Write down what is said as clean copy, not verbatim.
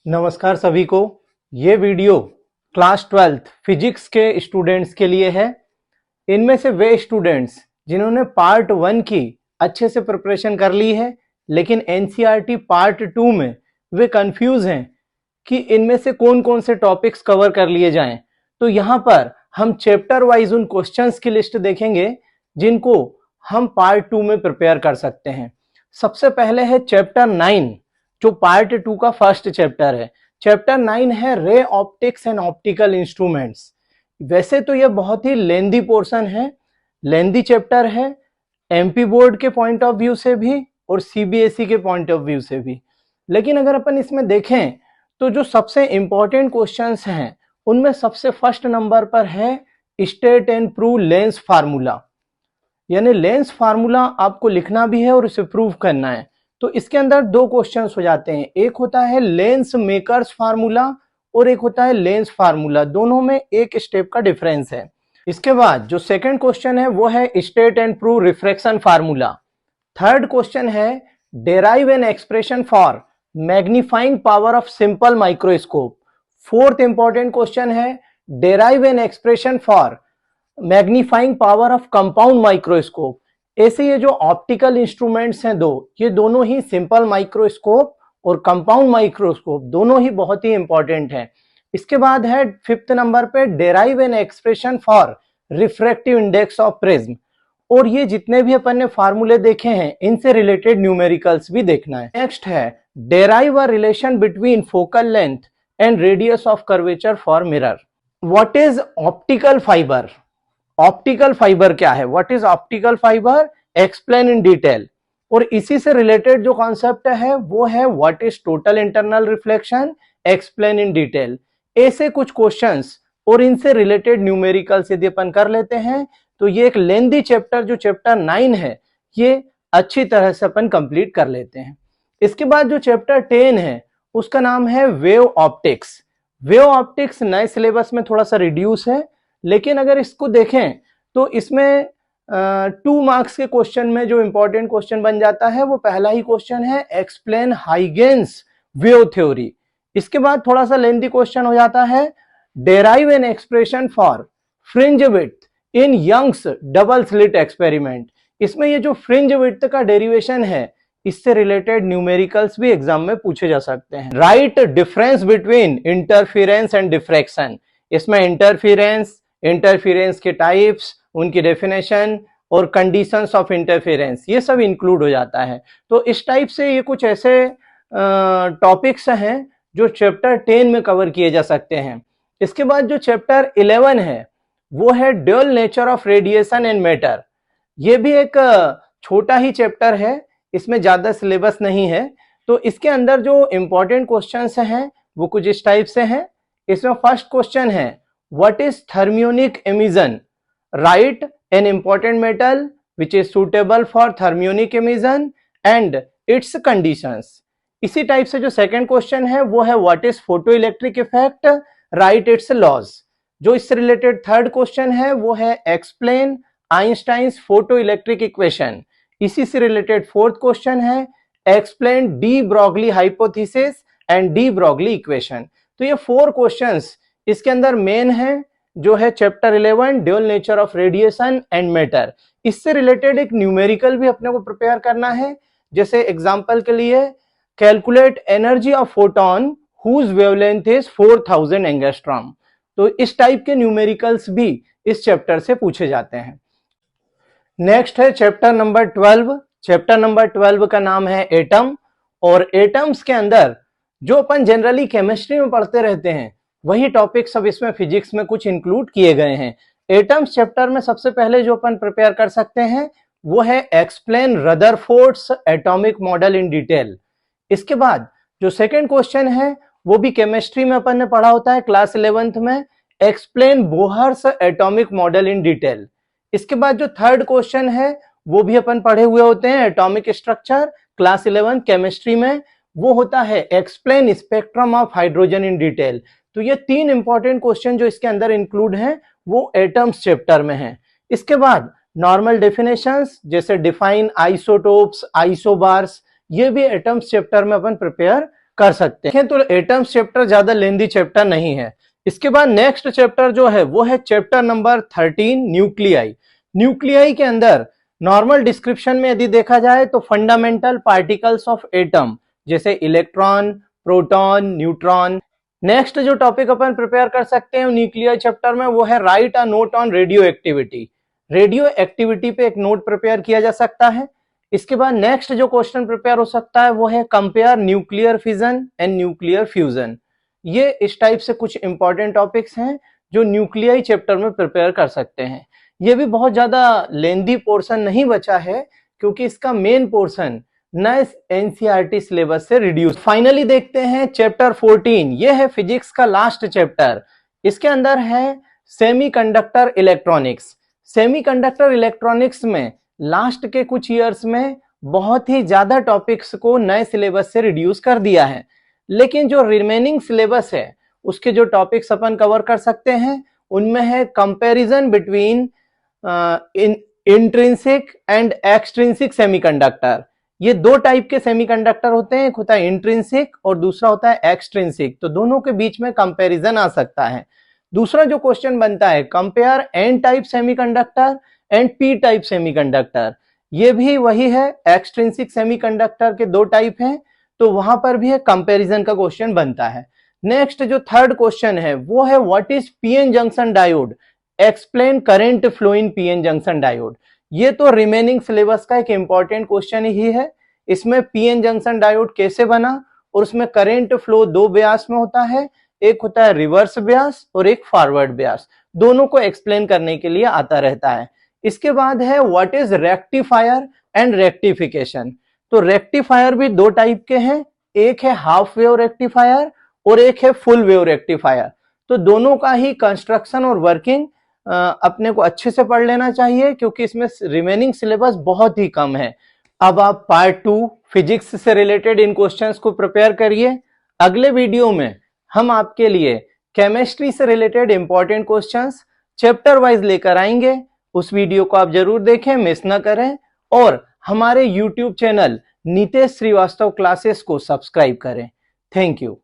नमस्कार सभी को। ये वीडियो क्लास 12th फिजिक्स के स्टूडेंट्स के लिए है। इनमें से वे स्टूडेंट्स जिन्होंने पार्ट 1 की अच्छे से प्रिपरेशन कर ली है, लेकिन एनसीईआरटी पार्ट 2 में वे कंफ्यूज हैं कि इनमें से कौन कौन से टॉपिक्स कवर कर लिए जाएं। तो यहाँ पर हम चैप्टर वाइज उन क्वेश्चंस की लिस्ट देखेंगे जिनको हम पार्ट 2 में प्रिपेयर कर सकते हैं। सबसे पहले है चैप्टर 9, जो पार्ट 2 का फर्स्ट चैप्टर है। चैप्टर 9 है ray optics and optical instruments. वैसे तो यह बहुत ही लेंदी पोर्शन है, लेंदी चैप्टर है, एमपी बोर्ड के पॉइंट ऑफ व्यू से भी और सीबीएसई के पॉइंट ऑफ व्यू से भी। लेकिन अगर अपन इसमें देखें तो जो सबसे इंपॉर्टेंट क्वेश्चंस हैं उनमें सबसे फर्स्ट नंबर पर है state and prove lens formula. यानी लेंस फार्मूला आपको लिखना भी है और उसे प्रूव करना है। तो इसके अंदर दो क्वेश्चंस हो जाते हैं, एक होता है लेंस मेकर्स फार्मूला और एक होता है लेंस फार्मूला। दोनों में एक स्टेप का डिफरेंस है। इसके बाद जो सेकंड क्वेश्चन है वो है state and prove refraction formula. Third question है derive an expression for magnifying power of simple microscope. Fourth important question है derive an expression for magnifying power of compound microscope. ऐसे ये जो ऑप्टिकल इंस्ट्रूमेंट्स हैं दो, ये दोनों ही सिंपल माइक्रोस्कोप और कंपाउंड माइक्रोस्कोप दोनों ही बहुत ही इंपॉर्टेंट हैं। इसके बाद है फिफ्थ नंबर पे derive an expression for refractive index of prism. और ये जितने भी अपन ने फार्मूले देखे हैं इनसे रिलेटेड न्यूमेरिकल्स भी देखना है। नेक्स्ट है derive a relation between focal length and radius of curvature for mirror. What is optical fibre? Optical fibre क्या है? What is optical fibre? Explain in detail. और इसी से रिलेटेड जो कॉन्सेप्ट है वो है what is total internal reflection, explain in detail. ऐसे कुछ क्वेश्चंस और इनसे रिलेटेड न्यूमेरिकल्स यदि अपन कर लेते हैं तो ये एक लेंदी चैप्टर जो चैप्टर 9 है ये अच्छी तरह से अपन कंप्लीट कर लेते हैं। इसके बाद जो चैप्टर 10 है उसका नाम है वेव ऑप्टिक्स। वेव ऑप्टिक्स नए सिलेबस में थोड़ा सा रिड्यूस है, लेकिन अगर इसको देखें तो इसमें 2 मार्क्स के क्वेश्चन में जो इंपॉर्टेंट क्वेश्चन बन जाता है वो पहला ही क्वेश्चन है एक्सप्लेन हाइगेन्स वेव थ्योरी। इसके बाद थोड़ा सा लेंथी क्वेश्चन हो जाता है derive an expression for fringe width in Young's double slit experiment. इसमें ये जो फ्रिंज विड्थ का डेरिवेशन है इससे रिलेटेड न्यूमेरिकल्स भी एग्जाम में पूछे जा सकते हैं। Right difference between interference and diffraction. इसमें इंटरफेरेंस के टाइप्स, उनकी डेफिनेशन और कंडीशंस ऑफ इंटरफेरेंस ये सब इंक्लूड हो जाता है। तो इस टाइप से ये कुछ ऐसे टॉपिक्स हैं जो चैप्टर 10 में कवर किए जा सकते हैं। इसके बाद जो चैप्टर 11 है वो है dual nature of radiation and matter. ये भी एक छोटा ही चैप्टर है, इसमें ज्यादा सिलेबस नहीं है। तो इसके अंदर जो इंपॉर्टेंट क्वेश्चंस हैं वो कुछ इस टाइप से हैं। इसमें फर्स्ट क्वेश्चन है what is thermionic emission? Write an important metal which is suitable for thermionic emission and its conditions. इसी टाइप से जो सेकंड क्वेश्चन है वो है what is photoelectric effect? Write its laws. जो इससे रिलेटेड थर्ड क्वेश्चन है वो है explain Einstein's photoelectric equation. इसी से रिलेटेड फोर्थ क्वेश्चन है explain de Broglie hypothesis and de Broglie equation. तो ये 4 क्वेश्चंस इसके अंदर मेन है, जो है chapter 11 dual nature of radiation and matter. इससे रिलेटेड एक न्यूमेरिकल भी अपने को प्रिपेयर करना है। जैसे एग्जांपल के लिए calculate energy of photon whose wavelength is 4000 angstrom. तो इस टाइप के न्यूमेरिकल्स भी इस चैप्टर से पूछे जाते हैं। नेक्स्ट है चैप्टर नंबर 12। चैप्टर नंबर 12 का नाम है एटम। और एटम्स के अंदर जो अपन जनरली केमिस्ट्री में पढ़ते रहते हैं वही टॉपिक सब इसमें फिजिक्स में कुछ इंक्लूड किए गए हैं। एटम्स चैप्टर में सबसे पहले जो अपन प्रिपेयर कर सकते हैं वो है explain Rutherford's atomic model in detail. इसके बाद जो सेकंड क्वेश्चन है वो भी केमिस्ट्री में अपन ने पढ़ा होता है क्लास 11th में, explain Bohr's atomic model in detail. इसके बाद जो थर्ड क्वेश्चन है वो भी अपन पढ़े हुए होते हैं एटॉमिक स्ट्रक्चर क्लास 11 केमिस्ट्री में, वो होता है explain spectrum of hydrogen in detail. तो ये 3 इंपॉर्टेंट क्वेश्चन जो इसके अंदर इंक्लूड हैं वो एटम्स चैप्टर में हैं। इसके बाद नॉर्मल डेफिनेशंस जैसे डिफाइन आइसोटोप्स, आइसोबार्स, ये भी एटम्स चैप्टर में अपन प्रिपेयर कर सकते हैं। तो एटम्स चैप्टर ज्यादा लेंदी चैप्टर नहीं है। इसके बाद नेक्स्ट चैप्टर जो है वो है चैप्टर नंबर 13 न्यूक्लियाई। न्यूक्लियाई के अंदर नॉर्मल डिस्क्रिप्शन में यदि देखा जाए तो फंडामेंटल पार्टिकल्स ऑफ एटम जैसे इलेक्ट्रॉन, प्रोटॉन, न्यूट्रॉन। नेक्स्ट जो टॉपिक अपन प्रिपेयर कर सकते हैं न्यूक्लियाई चैप्टर में वो है right a note on radio activity. Radio activity पे एक नोट प्रिपेयर किया जा सकता है। इसके बाद नेक्स्ट जो क्वेश्चन प्रिपेयर हो सकता है वो है compare nuclear fission and nuclear fusion. ये इस टाइप से कुछ इंपॉर्टेंट टॉपिक्स हैं जो न्यूक्लियाई चैप्टर में प्रिपेयर कर सकते हैं। ये भी बहुत ज्यादा लेंदी पोर्शन नहीं बचा है क्योंकि इसका मेन पोर्शन नए एनसीईआरटी सिलेबस से रिड्यूस। फाइनली देखते हैं चैप्टर 14। ये है फिजिक्स का लास्ट चैप्टर। इसके अंदर है सेमीकंडक्टर इलेक्ट्रॉनिक्स। सेमीकंडक्टर इलेक्ट्रॉनिक्स में लास्ट के कुछ ईयर्स में बहुत ही ज्यादा टॉपिक्स को नए सिलेबस से रिड्यूस कर दिया है, लेकिन जो रिमेनिंग सिलेबस है उसके जो टॉपिक्स अपन कवर कर सकते हैं उनमें है comparison between intrinsic and extrinsic semiconductor. ये दो टाइप के सेमीकंडक्टर होते हैं, एक होता है इंट्रिंसिक और दूसरा होता है एक्सट्रिंसिक। तो दोनों के बीच में कंपैरिजन आ सकता है। दूसरा जो क्वेश्चन बनता है compare N type semiconductor and P type semiconductor. ये भी वही है, एक्सट्रिंसिक सेमीकंडक्टर के दो टाइप हैं, तो वहां पर भी एक कंपैरिजन का क्वेश्चन बनता है। नेक्स्ट जो थर्ड क्वेश्चन है वो है what is PN junction diode, explain current flow in PN junction diode. ये तो रिमेनिंग सिलेबस का एक इंपॉर्टेंट क्वेश्चन ही है। इसमें पीएन जंक्शन डायोड कैसे बना और उसमें करंट फ्लो दो ब्यास में होता है, एक होता है रिवर्स ब्यास और एक फॉरवर्ड ब्यास, दोनों को एक्सप्लेन करने के लिए आता रहता है। इसके बाद है what is rectifier and rectification. तो रेक्टिफायर भी दो टाइप के हैं, एक है हाफ वेव रेक्टिफायर और एक है फुल वेव रेक्टिफायर। तो दोनों का ही कंस्ट्रक्शन और वर्किंग अपने को अच्छे से पढ़ लेना चाहिए क्योंकि इसमें रिमेनिंग सिलेबस बहुत ही कम है। अब आप पार्ट 2 फिजिक्स से रिलेटेड इन क्वेश्चंस को प्रिपेयर करिए। अगले वीडियो में हम आपके लिए केमिस्ट्री से related important questions chapter wise लेकर आएंगे। उस वीडियो को आप जरूर देखें, मिस ना करें और हमारे YouTube channel Nitesh Shrivastava classes को सब्सक्राइब करें। Thank you.